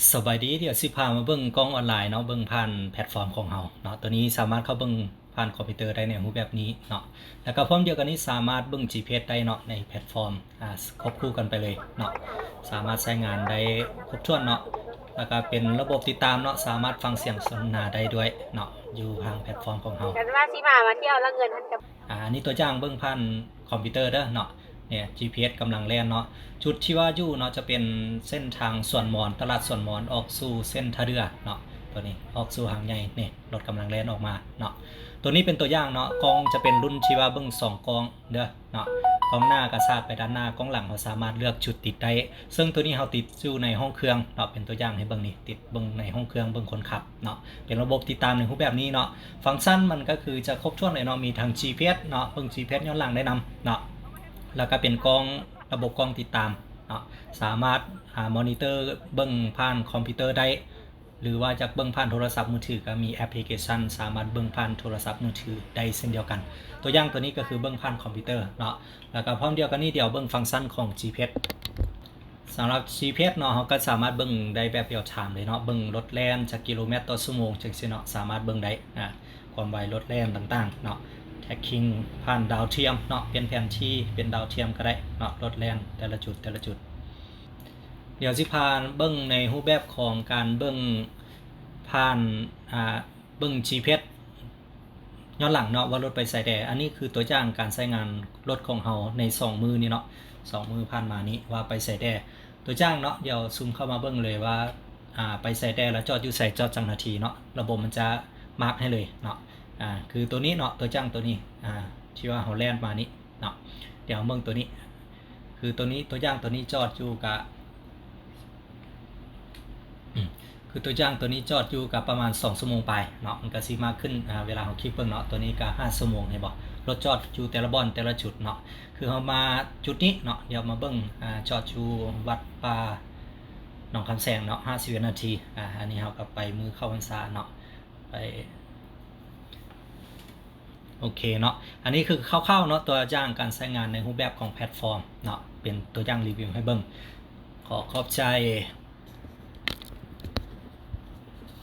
สบายดีเดี๋ยวสิพามาเบิ่งกล้องออนไลน์เนาะเบิ่งผ่านแพลตฟอร์มของเราเนาะตัวนี้สามารถเข้าเบิ่งผ่านคอมพิวเตอร์ได้ในรูปแบบนี้เนาะแล้วก็พร้อมเดียวกันนี้สามารถเบิ่ง GPS ได้เนาะในแพลตฟอร์มควบคู่กันไปเลยเนาะสามารถใช้งานได้ครบถ้วนเนาะแล้วก็เป็นระบบติดตามเนาะสามารถฟังเสียงสนทนาได้ด้วยเนาะอยู่ทางแพลตฟอร์มของเรากันว่าสิมาเที่ยวแล้วเงินทันจะอันนี้ตัวอย่างเบิ่งผ่านคอมพิวเตอร์เด้อเนาะเนี่ย GPS กำลังแล่นเนาะจุดที่ว่าอยู่เนาะจะเป็นเส้นทางส่วนมอนตลาดส่วนมอนออกสู่เส้นท่าเรือเนาะตัวนี้ออกสู่หางใหญ่เนี่ยรถกำลังแล่นออกมาเนาะตัวนี้เป็นตัวอย่างเนาะกล้องจะเป็นรุ่นที่ว่าเบิ่ง2กล้องเด้อเนาะกล้องหน้ากระซาดไปด้านหน้ากล้องหลังเราสามารถเลือกจุดติดได้ซึ่งตัวนี้เราติดอยู่ในห้องเครื่องเนาะเป็นตัวอย่างให้เบิ่งนี่ติดเบิ่งในห้องเครื่องเบิ่งคนขับเนาะเป็นระบบติดตามในรูปแบบนี้เนาะฟังก์ชันมันก็คือจะครบถ้วนเลยเนาะมีทั้ง GPS เนาะเบิ่ง GPS ย้อนหลังได้นำเนาะแล้วก็เป็นกล้องระบบกล้องติดตามเนาะสามารถมอนิเตอร์เบิ่งผ่านคอมพิวเตอร์ได้หรือว่าจะเบิ่งผ่านโทรศัพท์มือถือก็มีแอปพลิเคชันสามารถเบิ่งผ่านโทรศัพท์มือถือได้เช่นเดียวกันตัวอย่างตัวนี้ก็คือเบิ่งผ่านคอมพิวเตอร์เนาะแล้วก็พร้อมเดียวกันนี้เดี๋ยวเบิ่งฟังก์ชันของ GPS สำหรับ GPS เนาะเราก็สามารถเบิ่งได้แบบเรียลไทม์เลยเนาะเบิ่งรถแล่นจากกิโลเมตรต่อชั่วโมงจังซี่เนาะสามารถเบิ่งได้ความไวรถแล่นต่างๆเนาะแท็กกิ้งผ่านดาวเทียมเนาะเป็นแผนที่เป็นดาวเทียมก็ได้เนาะรถแล่นแต่ละจุดเดี๋ยวสิพาเบิ่งในรูปแบบของการเบิ่งผ่านเบิ่ง GPS ย้อนหลังเนาะว่ารถไปไสแดอันนี้คือตัวอย่างการใช้งานรถของเฮาใน2มือนี่เนาะ2มือผ่านมานี้ว่าไปไสแดตัวอย่างเนาะเดี๋ยวซูมเข้ามาเบิ่งเลยว่าไปไสแดแล้วจอดอยู่ไสจอดจังนาทีเนาะระบบมันจะมาร์คให้เลยเนาะคือตัวนี้เนาะตัวอย่างตัวนี้ที่ว่าเฮาแล่นมานี้เนาะเดี๋ยวเบิ่งตัวนี้คือตัวนี้ตัวอย่างตัวนี้จอดอยู่กับคือตัวอย่างตัวนี้จอดอยู่กับประมาณ2ชั่วโมงไปเนาะมันก็สิมากขึ้นเวลาเราคลิกเบิ่งเนาะตัวนี้ก็5ชั่วโมงเห็นบ่รถจอดอยู่แต่ละบ่อนแต่ละจุดเนาะคือเฮามาจุดนี้เนาะเดี๋ยวมาเบิ่งจอดอยู่วัดป่าหนองคำแสงเนาะ50นาทีอันนี้เฮาก็ไปมือเข้าพรรษาเนาะไปโอเคเนาะอันนี้คือคร่าวๆเนาะตัวอย่างการใช้งานในรูปแบบของแพลตฟอร์มเนาะเป็นตัวอย่างรีวิวให้เบิ่งขอขอบใจ